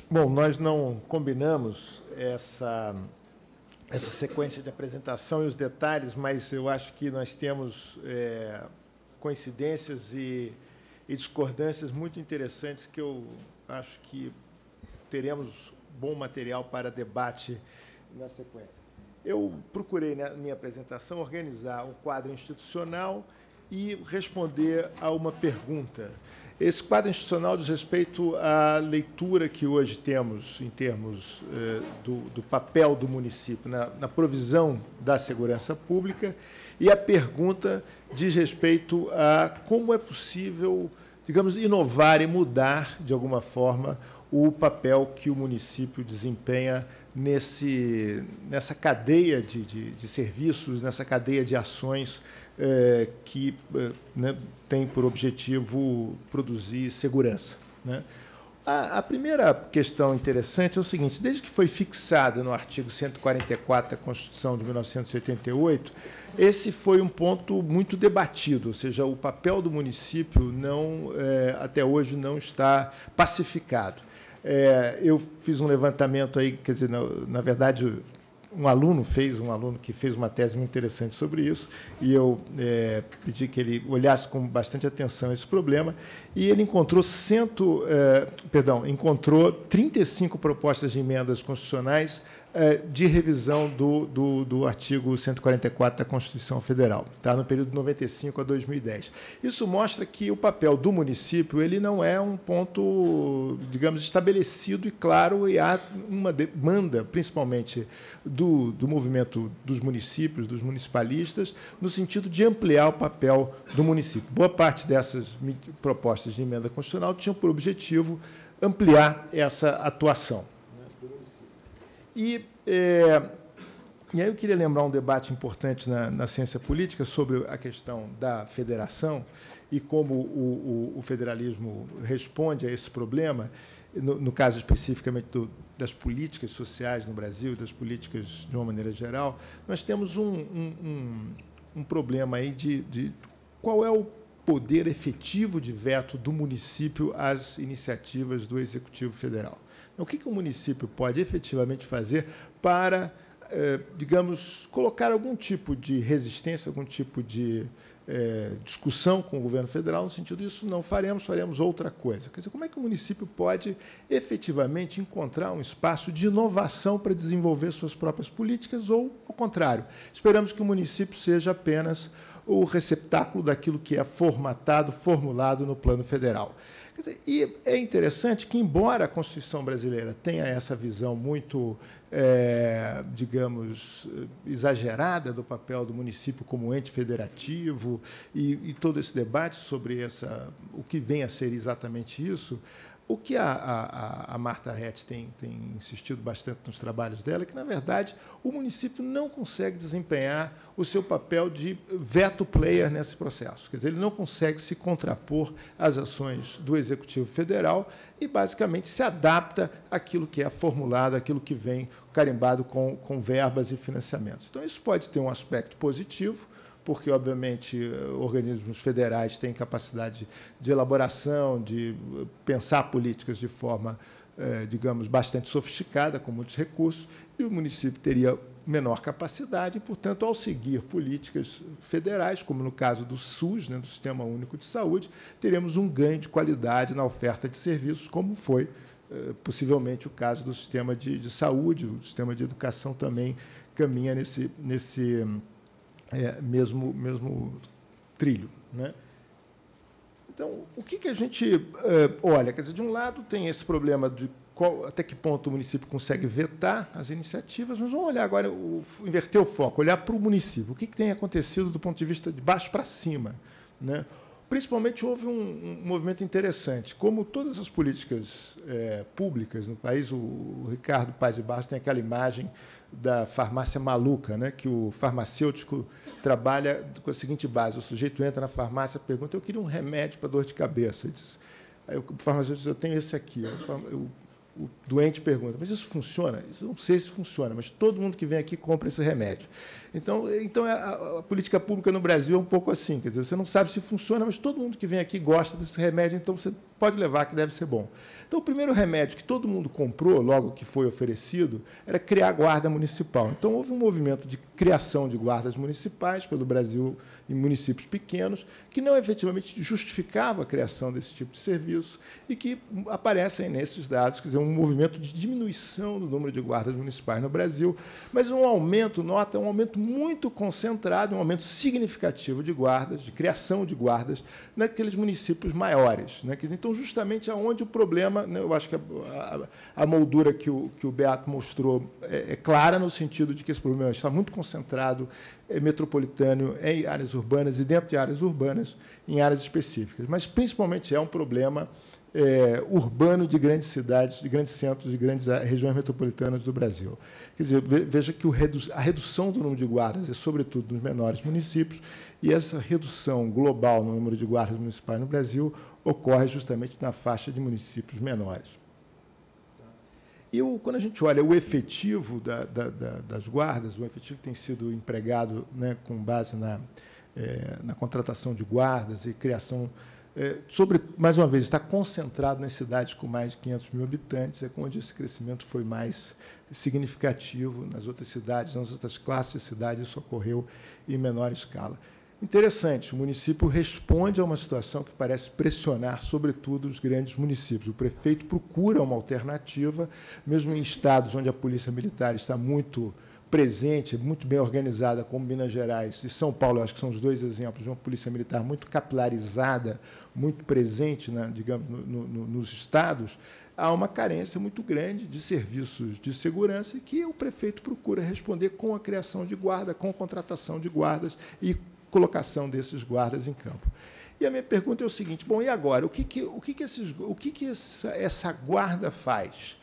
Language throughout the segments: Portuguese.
Bom, nós não combinamos essa sequência de apresentação e os detalhes, mas eu acho que nós temos coincidências e discordâncias muito interessantes que eu acho que teremos bom material para debate na sequência. Eu procurei, na minha apresentação, organizar um quadro institucional e responder a uma pergunta. Esse quadro institucional diz respeito à leitura que hoje temos em termos do papel do município na provisão da segurança pública, e a pergunta diz respeito a como é possível, digamos, inovar e mudar, de alguma forma, o papel que o município desempenha nessa cadeia de serviços, nessa cadeia de ações que tem por objetivo produzir segurança, né? A primeira questão interessante é o seguinte: desde que foi fixada no artigo 144 da Constituição de 1988, esse foi um ponto muito debatido, ou seja, o papel do município até hoje não está pacificado. Eu fiz um levantamento aí, quer dizer, na verdade, um aluno que fez uma tese muito interessante sobre isso, e eu pedi que ele olhasse com bastante atenção esse problema, e ele encontrou 35 propostas de emendas constitucionais de revisão do artigo 144 da Constituição Federal, tá? No período de 95 a 2010. Isso mostra que o papel do município ele não é um ponto, digamos, estabelecido e claro, e há uma demanda, principalmente do movimento dos municípios, dos municipalistas, no sentido de ampliar o papel do município. Boa parte dessas propostas de emenda constitucional tinham por objetivo ampliar essa atuação. E aí eu queria lembrar um debate importante na ciência política sobre a questão da federação e como o federalismo responde a esse problema, no caso especificamente das políticas sociais no Brasil, das políticas de uma maneira geral. Nós temos um problema aí de qual é o poder efetivo de veto do município às iniciativas do Executivo Federal. O que o município pode efetivamente fazer para, digamos, colocar algum tipo de resistência, algum tipo de discussão com o governo federal, no sentido disso não faremos outra coisa. Quer dizer, como é que o município pode efetivamente encontrar um espaço de inovação para desenvolver suas próprias políticas ou, ao contrário, esperamos que o município seja apenas o receptáculo daquilo que é formulado no plano federal. Quer dizer, e é interessante que, embora a Constituição brasileira tenha essa visão muito, digamos, exagerada do papel do município como ente federativo e todo esse debate sobre o que vem a ser exatamente isso, o que a Marta Rett tem insistido bastante nos trabalhos dela é que, na verdade, o município não consegue desempenhar o seu papel de veto player nesse processo. Quer dizer, ele não consegue se contrapor às ações do Executivo Federal e, basicamente, se adapta àquilo que é formulado, àquilo que vem carimbado com verbas e financiamentos. Então, isso pode ter um aspecto positivo, porque, obviamente, organismos federais têm capacidade de elaboração, de pensar políticas de forma, digamos, bastante sofisticada, com muitos recursos, e o município teria menor capacidade e, portanto, ao seguir políticas federais, como no caso do SUS, do Sistema Único de Saúde, teremos um ganho de qualidade na oferta de serviços, como foi, possivelmente, o caso do sistema de saúde. O sistema de educação também caminha nesse mesmo trilho, né? Então, o que a gente olha? Quer dizer, de um lado, tem esse problema de até que ponto o município consegue vetar as iniciativas, mas vamos olhar agora, inverter o foco, olhar para o município. O que tem acontecido do ponto de vista de baixo para cima, né? Principalmente, houve um movimento interessante. Como todas as políticas públicas no país, o Ricardo Paz de Barros tem aquela imagem da farmácia maluca, né, que o farmacêutico trabalha com a seguinte base: o sujeito entra na farmácia, pergunta: eu queria um remédio para dor de cabeça. Aí o farmacêutico diz: eu tenho esse aqui. O doente pergunta: mas isso funciona? Isso eu não sei se funciona, mas todo mundo que vem aqui compra esse remédio. Então a política pública no Brasil é um pouco assim, quer dizer, você não sabe se funciona, mas todo mundo que vem aqui gosta desse remédio, então você pode levar, que deve ser bom. Então, o primeiro remédio que todo mundo comprou, logo que foi oferecido, era criar a guarda municipal. Então, houve um movimento de criação de guardas municipais pelo Brasil em municípios pequenos, que não efetivamente justificava a criação desse tipo de serviço e que aparecem nesses dados, quer dizer, um movimento de diminuição do número de guardas municipais no Brasil, mas um aumento, nota, um aumento muito concentrado, um aumento significativo de guardas, de criação de guardas, naqueles municípios maiores, né? Então, justamente aonde o problema, né, eu acho que a moldura que o Beato mostrou é clara, no sentido de que esse problema está muito concentrado, metropolitano, em áreas urbanas e dentro de áreas urbanas, em áreas específicas. Mas, principalmente, é um problema urbano de grandes cidades, de grandes centros, de grandes regiões metropolitanas do Brasil. Quer dizer, veja que a redução do número de guardas é, sobretudo, nos menores municípios, e essa redução global no número de guardas municipais no Brasil ocorre justamente na faixa de municípios menores. E quando a gente olha o efetivo das guardas, o efetivo que tem sido empregado, né, com base na contratação de guardas e criação, mais uma vez, está concentrado nas cidades com mais de 500 mil habitantes, é onde esse crescimento foi mais significativo. Nas outras cidades, nas outras classes de cidades, isso ocorreu em menor escala. Interessante, o município responde a uma situação que parece pressionar, sobretudo, os grandes municípios. O prefeito procura uma alternativa, mesmo em estados onde a polícia militar está muito presente, muito bem organizada, como Minas Gerais e São Paulo, acho que são os dois exemplos de uma polícia militar muito capilarizada, muito presente, digamos, nos estados, há uma carência muito grande de serviços de segurança que o prefeito procura responder com a criação de guarda, com contratação de guardas e colocação desses guardas em campo. E a minha pergunta é o seguinte: bom, e agora? O que essa guarda faz?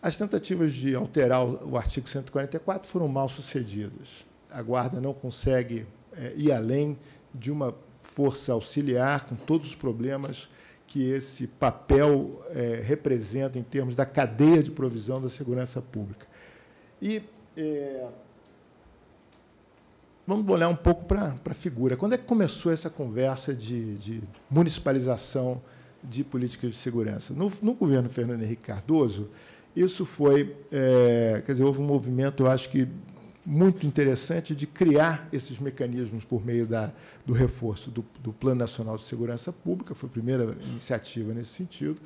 As tentativas de alterar o artigo 144 foram mal sucedidas. A guarda não consegue ir além de uma força auxiliar, com todos os problemas que esse papel representa em termos da cadeia de provisão da segurança pública. E vamos olhar um pouco para a figura. Quando é que começou essa conversa de municipalização de políticas de segurança? No governo Fernando Henrique Cardoso, isso foi, quer dizer, houve um movimento, eu acho que muito interessante, de criar esses mecanismos por meio do reforço do Plano Nacional de Segurança Pública, foi a primeira iniciativa nesse sentido,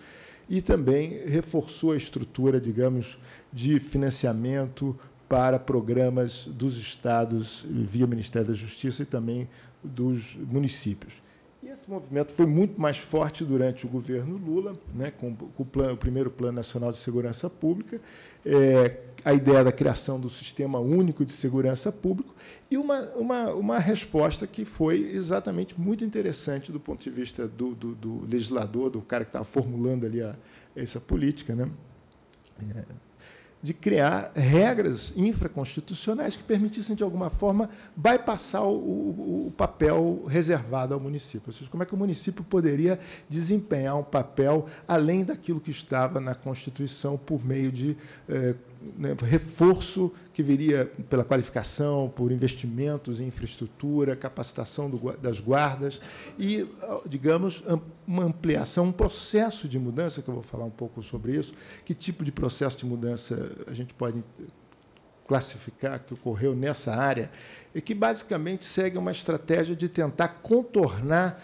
e também reforçou a estrutura, digamos, de financiamento para programas dos estados via Ministério da Justiça e também dos municípios. E esse movimento foi muito mais forte durante o governo Lula, né, com o primeiro Plano Nacional de Segurança Pública, a ideia da criação do Sistema Único de Segurança Pública e uma resposta que foi exatamente muito interessante do ponto de vista do legislador, do cara que estava formulando ali essa política, né, de criar regras infraconstitucionais que permitissem, de alguma forma, bypassar o papel reservado ao município. Ou seja, como é que o município poderia desempenhar um papel além daquilo que estava na Constituição por meio de reforço que viria pela qualificação, por investimentos em infraestrutura, capacitação das guardas e, digamos, uma ampliação, um processo de mudança, que eu vou falar um pouco sobre isso. Que tipo de processo de mudança a gente pode classificar que ocorreu nessa área? E que, basicamente, segue uma estratégia de tentar contornar,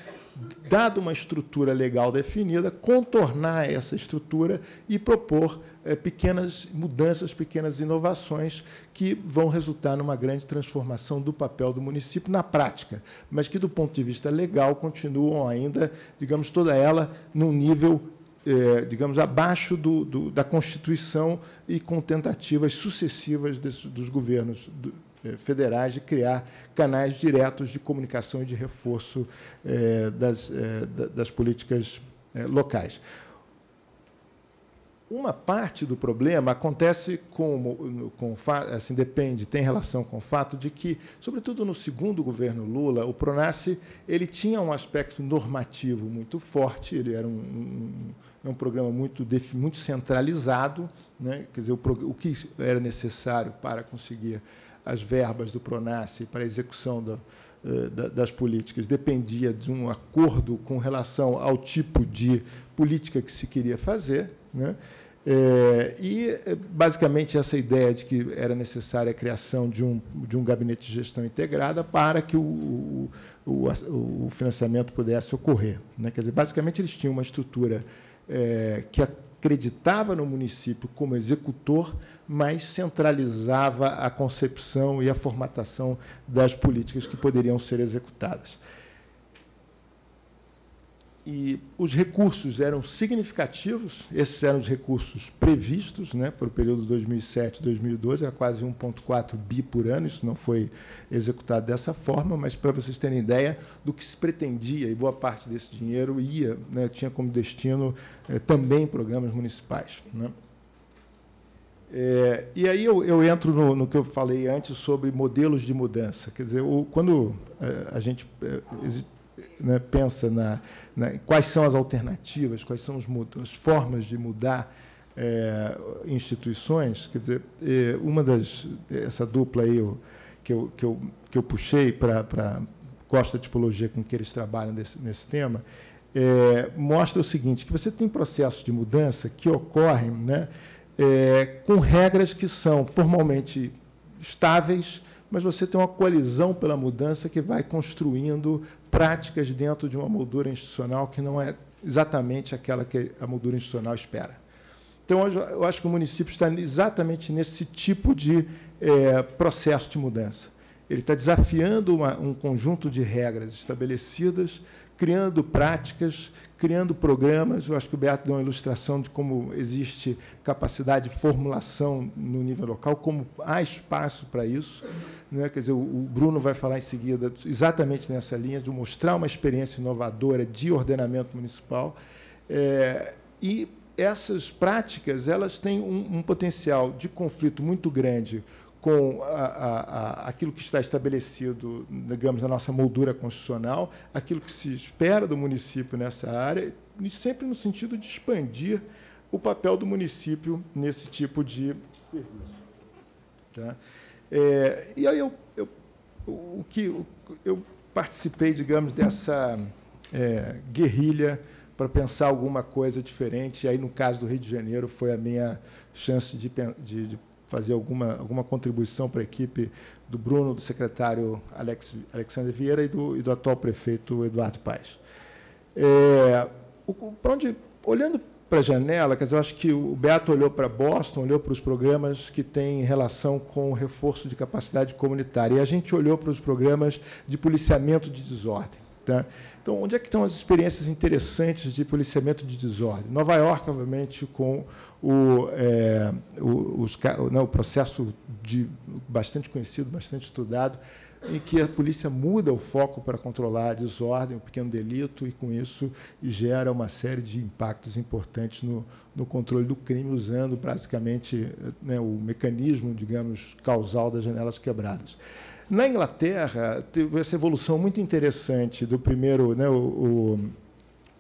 dado uma estrutura legal definida, contornar essa estrutura e propor pequenas mudanças, pequenas inovações que vão resultar numa grande transformação do papel do município na prática, mas que, do ponto de vista legal, continuam ainda, digamos, toda ela num nível, digamos, abaixo da Constituição e com tentativas sucessivas dos governos federais de criar canais diretos de comunicação e de reforço das políticas locais. Uma parte do problema acontece assim, tem relação com o fato de que, sobretudo no segundo governo Lula, o PRONASSE ele tinha um aspecto normativo muito forte, ele era um programa muito centralizado, né? Quer dizer, o que era necessário para conseguir as verbas do PRONASSE para a execução das políticas dependia de um acordo com relação ao tipo de política que se queria fazer, né? Basicamente, essa ideia de que era necessária a criação de um gabinete de gestão integrada para que o financiamento pudesse ocorrer, né? Quer dizer, basicamente, eles tinham uma estrutura que acreditava no município como executor, mas centralizava a concepção e a formatação das políticas que poderiam ser executadas. E os recursos eram significativos, esses eram os recursos previstos, né, para o período 2007-2012, era quase 1,4 bi por ano, isso não foi executado dessa forma, mas para vocês terem ideia do que se pretendia, e boa parte desse dinheiro ia, né, tinha como destino também programas municipais, né. E aí eu entro no que eu falei antes sobre modelos de mudança. Quer dizer, quando a gente né, pensa quais são as alternativas, quais são as formas de mudar instituições, quer dizer, essa dupla aí que eu puxei gosto da tipologia com que eles trabalham nesse tema, mostra o seguinte, que você tem processos de mudança que ocorrem, né, com regras que são formalmente estáveis, mas você tem uma coalizão pela mudança que vai construindo práticas dentro de uma moldura institucional que não é exatamente aquela que a moldura institucional espera. Então, eu acho que o município está exatamente nesse tipo de processo de mudança. Ele está desafiando um conjunto de regras estabelecidas, criando práticas, criando programas. Eu acho que o Beato deu uma ilustração de como existe capacidade de formulação no nível local, como há espaço para isso, né? Quer dizer, o Bruno vai falar em seguida exatamente nessa linha, de mostrar uma experiência inovadora de ordenamento municipal. E essas práticas elas têm um potencial de conflito muito grande com aquilo que está estabelecido, digamos, na nossa moldura constitucional, aquilo que se espera do município nessa área, e sempre no sentido de expandir o papel do município nesse tipo de serviço. Tá? E aí eu participei, digamos, dessa guerrilha para pensar alguma coisa diferente, e aí, no caso do Rio de Janeiro, foi a minha chance de fazer alguma contribuição para a equipe do Bruno, do secretário Alexandre Vieira e do atual prefeito Eduardo Paes. Olhando para a janela, quer dizer, eu acho que o Beato olhou para Boston, olhou para os programas que têm relação com o reforço de capacidade comunitária, e a gente olhou para os programas de policiamento de desordem. Tá? Então, onde é que estão as experiências interessantes de policiamento de desordem? Nova York, obviamente, com o processo bastante conhecido, bastante estudado, em que a polícia muda o foco para controlar a desordem, o pequeno delito, e, com isso, gera uma série de impactos importantes no controle do crime, usando, basicamente, né, o mecanismo, digamos, causal das janelas quebradas. Na Inglaterra, teve essa evolução muito interessante do primeiro, né,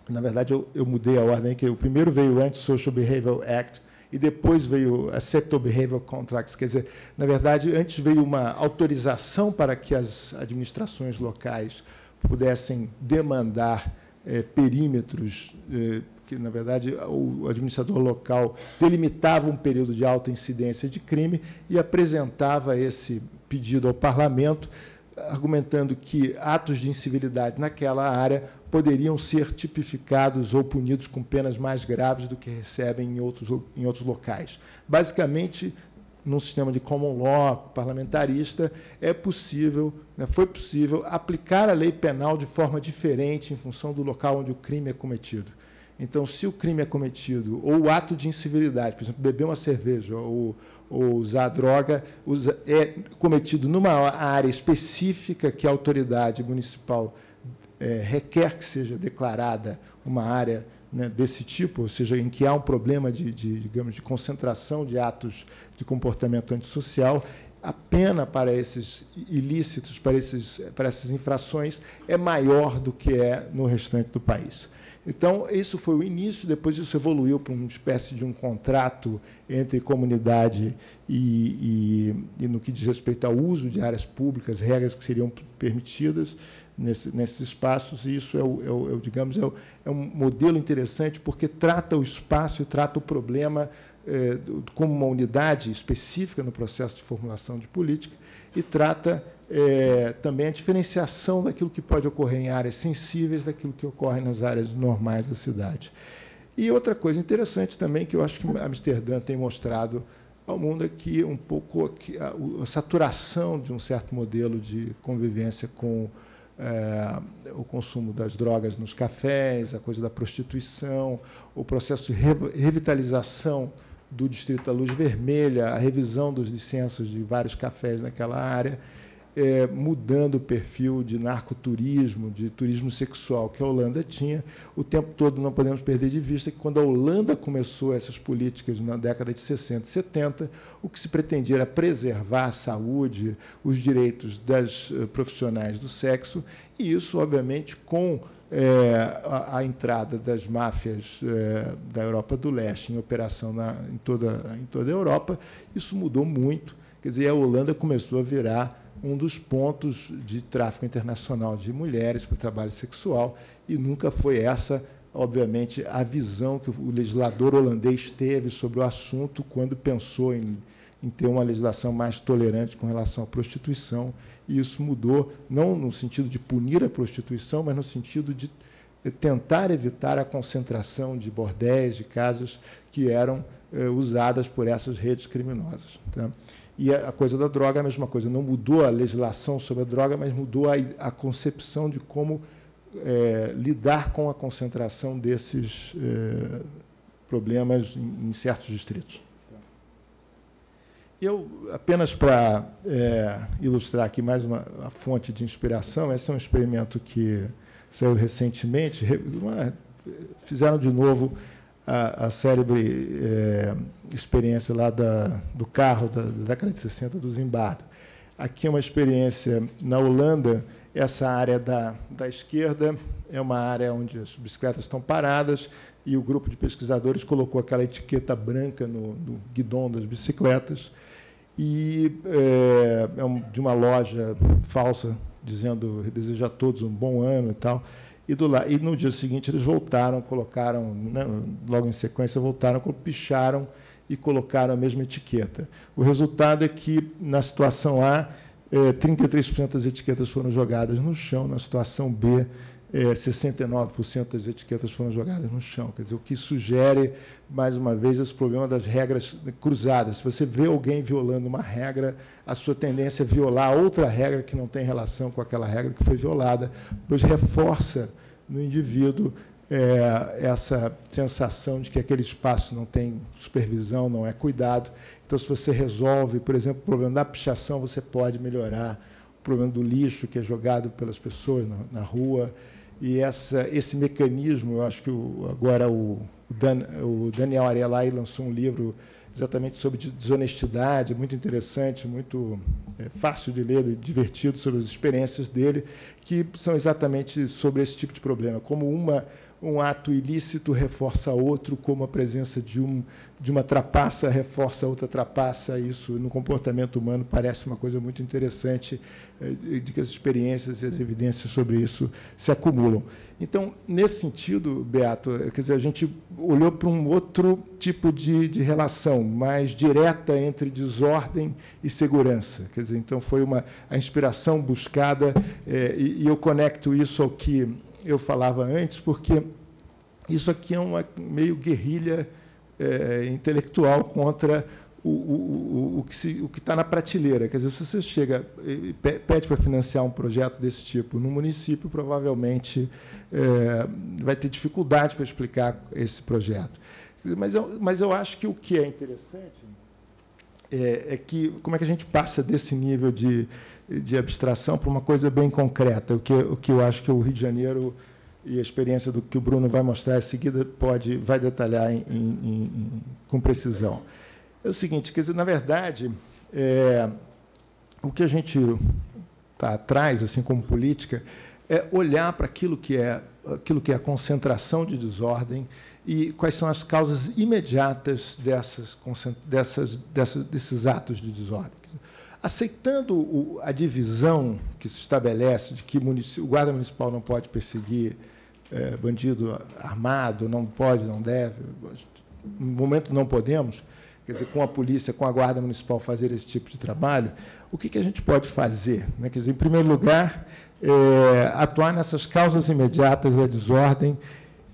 na verdade, eu mudei a ordem, que o primeiro veio o Anti-Social Behavioral Act, e depois veio a Acceptable Behavioral Contracts. Quer dizer, na verdade, antes veio uma autorização para que as administrações locais pudessem demandar perímetros, que, na verdade, o administrador local delimitava um período de alta incidência de crime e apresentava esse pedido ao parlamento, argumentando que atos de incivilidade naquela área poderiam ser tipificados ou punidos com penas mais graves do que recebem em outros locais. Basicamente, num sistema de common law parlamentarista, foi possível aplicar a lei penal de forma diferente em função do local onde o crime é cometido. Então, se o crime é cometido, ou o ato de incivilidade, por exemplo, beber uma cerveja ou usar droga, é cometido numa área específica que a autoridade municipal requer que seja declarada uma área, né, desse tipo, ou seja, em que há um problema digamos, de concentração de atos de comportamento antissocial, a pena para esses ilícitos, para essas infrações, é maior do que é no restante do país. Então, isso foi o início, depois isso evoluiu para uma espécie de um contrato entre comunidade e no que diz respeito ao uso de áreas públicas, regras que seriam permitidas nesses espaços, e isso digamos, é um modelo interessante, porque trata o espaço e trata o problema como uma unidade específica no processo de formulação de política, e trata também a diferenciação daquilo que pode ocorrer em áreas sensíveis daquilo que ocorre nas áreas normais da cidade. E outra coisa interessante também, que eu acho que Amsterdã tem mostrado ao mundo, é que um pouco a saturação de um certo modelo de convivência com o consumo das drogas nos cafés, a coisa da prostituição, o processo de revitalização do Distrito da Luz Vermelha, a revisão das licenças de vários cafés naquela área, mudando o perfil de narcoturismo, de turismo sexual que a Holanda tinha. O tempo todo não podemos perder de vista que, quando a Holanda começou essas políticas na década de 60 e 70, o que se pretendia era preservar a saúde, os direitos das profissionais do sexo, e isso, obviamente, com a entrada das máfias da Europa do Leste em operação em toda a Europa, isso mudou muito. Quer dizer, a Holanda começou a virar um dos pontos de tráfico internacional de mulheres para o trabalho sexual, e nunca foi essa, obviamente, a visão que o legislador holandês teve sobre o assunto quando pensou em ter uma legislação mais tolerante com relação à prostituição. E isso mudou, não no sentido de punir a prostituição, mas no sentido de tentar evitar a concentração de bordéis, de casas que eram usadas por essas redes criminosas. Tá? E a coisa da droga é a mesma coisa. Não mudou a legislação sobre a droga, mas mudou a concepção de como lidar com a concentração desses problemas em certos distritos. Eu, apenas para ilustrar aqui mais a fonte de inspiração, esse é um experimento que saiu recentemente. Fizeram de novo a célebre experiência lá do carro da década de 60 do Zimbardo. Aqui é uma experiência na Holanda. Essa área da esquerda é uma área onde as bicicletas estão paradas, e o grupo de pesquisadores colocou aquela etiqueta branca no guidão das bicicletas, e de uma loja falsa, dizendo deseja a todos um bom ano e tal. E no dia seguinte eles voltaram, colocaram, né, logo em sequência, picharam e colocaram a mesma etiqueta. O resultado é que, na situação A, 33% das etiquetas foram jogadas no chão, na situação B, 69% das etiquetas foram jogadas no chão. Quer dizer, o que sugere, mais uma vez, esse problema das regras cruzadas. Se você vê alguém violando uma regra, a sua tendência é violar outra regra que não tem relação com aquela regra que foi violada, pois reforça no indivíduo essa sensação de que aquele espaço não tem supervisão, não é cuidado. Então, se você resolve, por exemplo, o problema da pichação, você pode melhorar o problema do lixo que é jogado pelas pessoas na rua. E esse mecanismo, eu acho que agora o Daniel Ariely lançou um livro exatamente sobre desonestidade, muito interessante, muito fácil de ler e divertido, sobre as experiências dele, que são exatamente sobre esse tipo de problema, como um ato ilícito reforça outro, como a presença de uma trapaça reforça outra trapaça. Isso, no comportamento humano, parece uma coisa muito interessante, de que as experiências e as evidências sobre isso se acumulam. Então, nesse sentido, Beato, quer dizer, a gente olhou para um outro tipo de relação, mais direta entre desordem e segurança. Quer dizer, então, foi a inspiração buscada, e eu conecto isso ao que eu falava antes, porque isso aqui é uma meio guerrilha intelectual contra o que está na prateleira. Quer dizer, se você chega e pede para financiar um projeto desse tipo no município, provavelmente vai ter dificuldade para explicar esse projeto. Mas eu acho que o que é interessante é que como é que a gente passa desse nível de abstração para uma coisa bem concreta, o que eu acho que o Rio de Janeiro e a experiência do que o Bruno vai mostrar em seguida vai detalhar com precisão. É o seguinte, quer dizer, na verdade, o que a gente está atrás, assim como política, é olhar para aquilo que é a concentração de desordem e quais são as causas imediatas desses atos de desordem. Aceitando a divisão que se estabelece de que o guarda municipal não pode perseguir bandido armado, não pode, não deve, no momento não podemos, quer dizer, com a polícia, com a guarda municipal fazer esse tipo de trabalho, o que a gente pode fazer? Quer dizer, em primeiro lugar, atuar nessas causas imediatas da desordem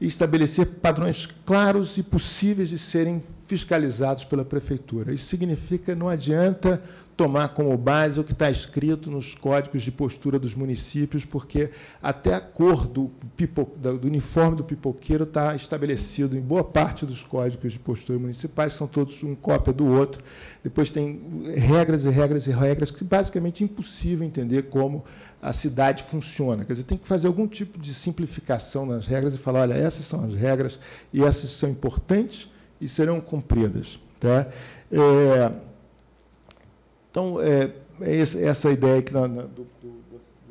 e estabelecer padrões claros e possíveis de serem fiscalizados pela prefeitura. Isso significa, não adianta tomar como base o que está escrito nos códigos de postura dos municípios, porque até a cor do uniforme do pipoqueiro está estabelecido em boa parte dos códigos de postura municipais, são todos uma cópia do outro. Depois tem regras e regras e regras, que basicamente é impossível entender como a cidade funciona. Quer dizer, tem que fazer algum tipo de simplificação nas regras e falar, olha, essas são as regras e essas são importantes e serão cumpridas. Tá? Então, essa ideia aqui do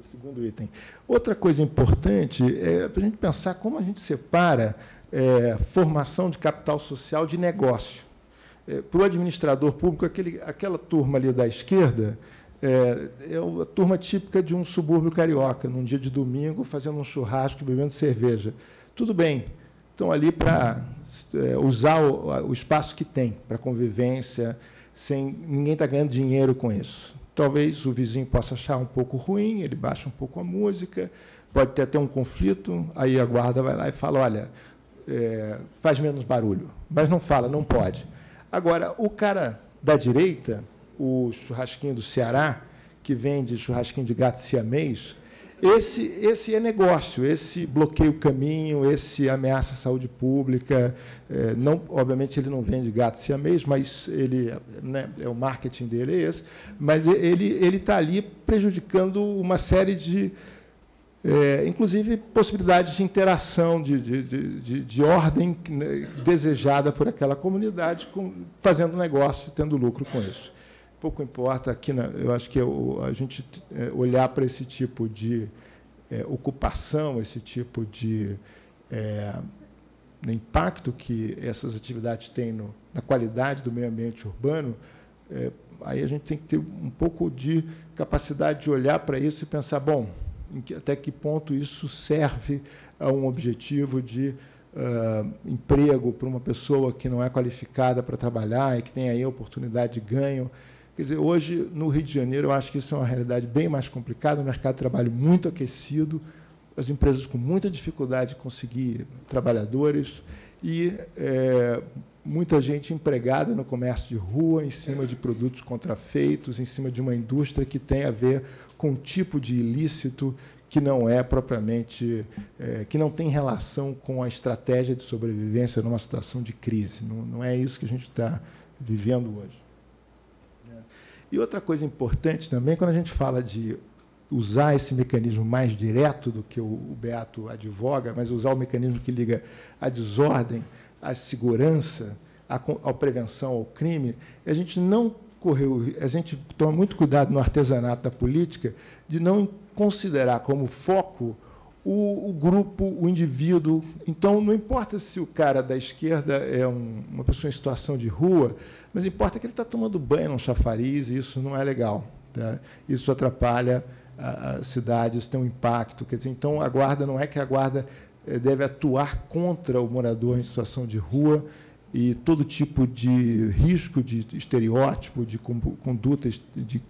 segundo item. Outra coisa importante é para a gente pensar como a gente separa formação de capital social de negócio. Para o administrador público, aquela turma ali da esquerda é a turma típica de um subúrbio carioca, num dia de domingo, fazendo um churrasco, bebendo cerveja. Tudo bem, estão ali para usar o espaço que tem para convivência, ninguém está ganhando dinheiro com isso. Talvez o vizinho possa achar um pouco ruim, ele baixa um pouco a música, pode ter até um conflito, aí a guarda vai lá e fala, olha, faz menos barulho. Mas não fala, não pode. Agora, o cara da direita, o churrasquinho do Ceará, que vende churrasquinho de gato siamês, esse é negócio, esse bloqueia o caminho, esse ameaça a saúde pública. Obviamente, ele não vende gato siamês, mas o marketing dele é esse. Mas ele está ali prejudicando uma série de, inclusive, possibilidades de interação, de ordem desejada por aquela comunidade, fazendo negócio, tendo lucro com isso. Pouco importa, aqui eu acho que a gente olhar para esse tipo de ocupação, esse tipo de impacto que essas atividades têm na qualidade do meio ambiente urbano, aí a gente tem que ter um pouco de capacidade de olhar para isso e pensar, bom, até que ponto isso serve a um objetivo de emprego para uma pessoa que não é qualificada para trabalhar e que tem aí a oportunidade de ganho. Quer dizer, hoje, no Rio de Janeiro, eu acho que isso é uma realidade bem mais complicada, o mercado de trabalho muito aquecido, as empresas com muita dificuldade de conseguir trabalhadores e muita gente empregada no comércio de rua, em cima de produtos contrafeitos, em cima de uma indústria que tem a ver com um tipo de ilícito que não é propriamente, que não tem relação com a estratégia de sobrevivência numa situação de crise. Não é isso que a gente está vivendo hoje. E outra coisa importante também, quando a gente fala de usar esse mecanismo mais direto do que o Beato advoga, mas usar o mecanismo que liga a desordem, a segurança, a prevenção ao crime, a gente toma muito cuidado no artesanato da política de não considerar como foco o grupo, o indivíduo. Então, não importa se o cara da esquerda é uma pessoa em situação de rua, mas importa que ele está tomando banho num chafariz, e isso não é legal. Tá? Isso atrapalha as cidades, tem um impacto. Quer dizer, então, a guarda não é que a guarda deve atuar contra o morador em situação de rua e todo tipo de risco de estereótipo, de condutas de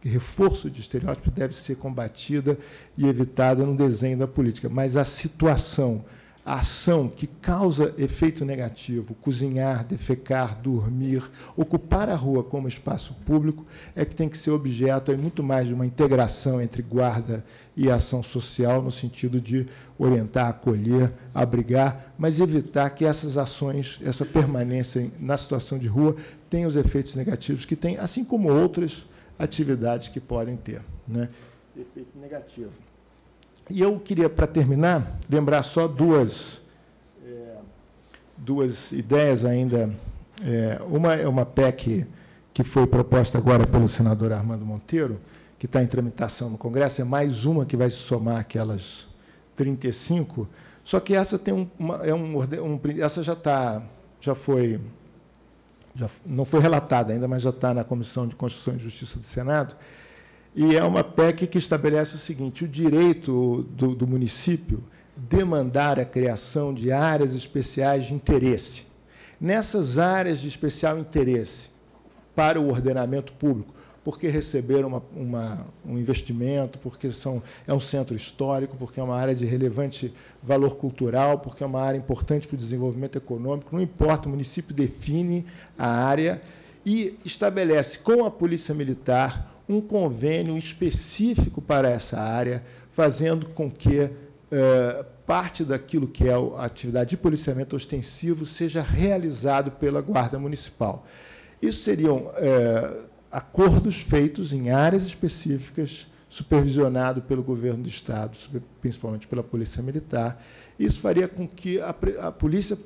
reforço de estereótipo deve ser combatida e evitada no desenho da política. Mas a situação, a ação que causa efeito negativo, cozinhar, defecar, dormir, ocupar a rua como espaço público, é que tem que ser objeto muito mais de uma integração entre guarda e ação social, no sentido de orientar, acolher, abrigar, mas evitar que essas ações, essa permanência na situação de rua, tenham os efeitos negativos que tem, assim como outras atividades que podem ter, né? Efeito negativo. E eu queria, para terminar, lembrar só duas ideias ainda. Uma é uma PEC que foi proposta agora pelo senador Armando Monteiro, que está em tramitação no Congresso, é mais uma que vai se somar àquelas 35, só que essa tem essa não foi relatada ainda, mas já está na Comissão de Constituição e Justiça do Senado, e é uma PEC que estabelece o seguinte: o direito do município demandar a criação de áreas especiais de interesse. Nessas áreas de especial interesse para o ordenamento público, porque receberam um investimento, porque é um centro histórico, porque é uma área de relevante valor cultural, porque é uma área importante para o desenvolvimento econômico, não importa, o município define a área e estabelece com a Polícia Militar um convênio específico para essa área, fazendo com que parte daquilo que é a atividade de policiamento ostensivo seja realizado pela Guarda Municipal. Isso seriam acordos feitos em áreas específicas, supervisionado pelo governo do Estado, principalmente pela Polícia Militar. Isso faria com que a Polícia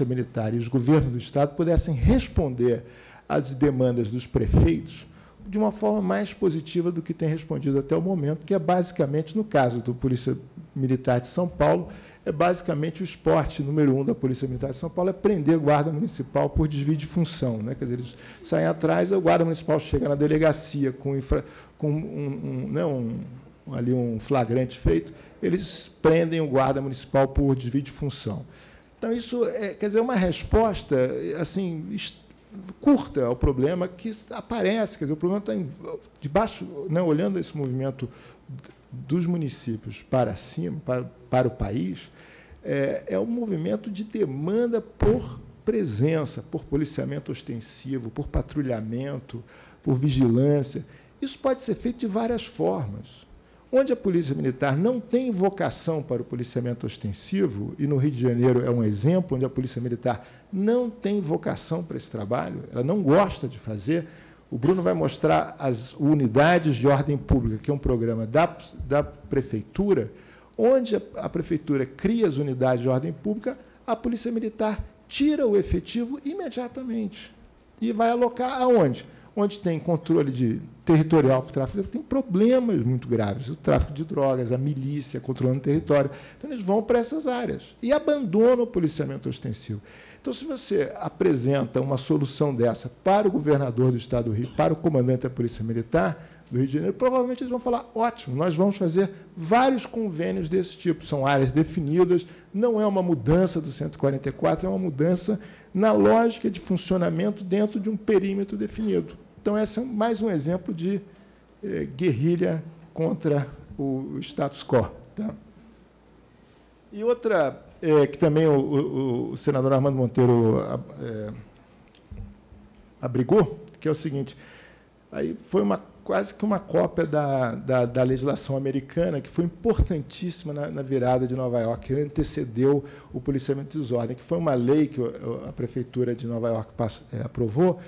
Militar e os governos do Estado pudessem responder às demandas dos prefeitos de uma forma mais positiva do que tem respondido até o momento, que é basicamente, no caso do Polícia Militar de São Paulo, é basicamente o esporte número 1 da Polícia Militar de São Paulo, é prender a Guarda Municipal por desvio de função, né? Quer dizer, eles saem atrás, a Guarda Municipal chega na delegacia com ali um flagrante feito, eles prendem o Guarda Municipal por desvio de função. Então, isso quer dizer, uma resposta assim, curta ao problema que aparece, quer dizer, o problema está debaixo, né, olhando esse movimento dos municípios para cima, para o país, é um movimento de demanda por presença, por policiamento ostensivo, por patrulhamento, por vigilância. Isso pode ser feito de várias formas. Onde a Polícia Militar não tem vocação para o policiamento ostensivo, e no Rio de Janeiro é um exemplo, onde a Polícia Militar não tem vocação para esse trabalho, ela não gosta de fazer. O Bruno vai mostrar as unidades de ordem pública, que é um programa da Prefeitura, onde a Prefeitura cria as unidades de ordem pública, a Polícia Militar tira o efetivo imediatamente e vai alocar aonde? Onde tem controle territorial para o tráfico, tem problemas muito graves, o tráfico de drogas, a milícia controlando o território. Então, eles vão para essas áreas e abandonam o policiamento ostensivo. Então, se você apresenta uma solução dessa para o governador do Estado do Rio, para o comandante da Polícia Militar do Rio de Janeiro, provavelmente eles vão falar: ótimo, nós vamos fazer vários convênios desse tipo. São áreas definidas, não é uma mudança do 144, é uma mudança na lógica de funcionamento dentro de um perímetro definido. Então, esse é mais um exemplo de guerrilha contra o status quo. Tá? E outra, que também o senador Armando Monteiro abrigou, que é o seguinte: aí foi quase que uma cópia da legislação americana, que foi importantíssima na virada de Nova York, que antecedeu o policiamento de desordem, que foi uma lei que a Prefeitura de Nova York aprovou,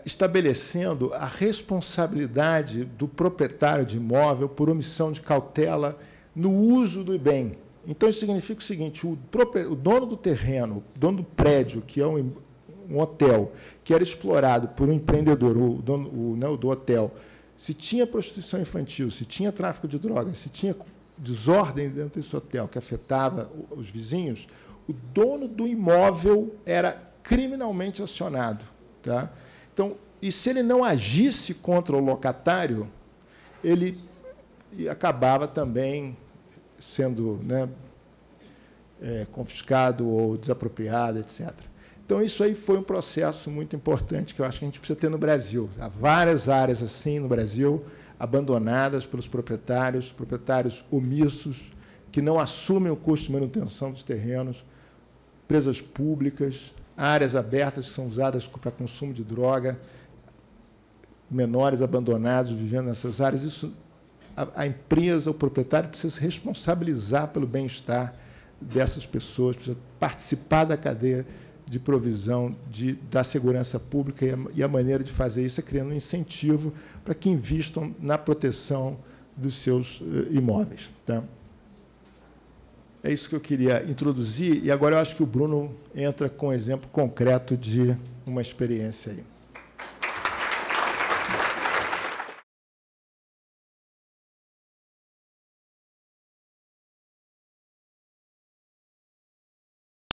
estabelecendo a responsabilidade do proprietário de imóvel por omissão de cautela no uso do bem. Então, isso significa o seguinte: o dono do terreno, o dono do prédio, que é um hotel, que era explorado por um empreendedor, o dono do hotel, se tinha prostituição infantil, se tinha tráfico de drogas, se tinha desordem dentro desse hotel que afetava os vizinhos, o dono do imóvel era criminalmente acionado. Tá? Então, e se ele não agisse contra o locatário, ele acabava também sendo, né, confiscado ou desapropriado, etc. Então, isso aí foi um processo muito importante que eu acho que a gente precisa ter no Brasil. Há várias áreas assim no Brasil, abandonadas pelos proprietários omissos, que não assumem o custo de manutenção dos terrenos, empresas públicas, áreas abertas que são usadas para consumo de droga, menores abandonados vivendo nessas áreas. Isso, a empresa, o proprietário, precisa se responsabilizar pelo bem-estar dessas pessoas, precisa participar da cadeia de provisão da segurança pública, e a maneira de fazer isso é criando um incentivo para que invistam na proteção dos seus imóveis. Tá? É isso que eu queria introduzir, e agora eu acho que o Bruno entra com um exemplo concreto de uma experiência aí.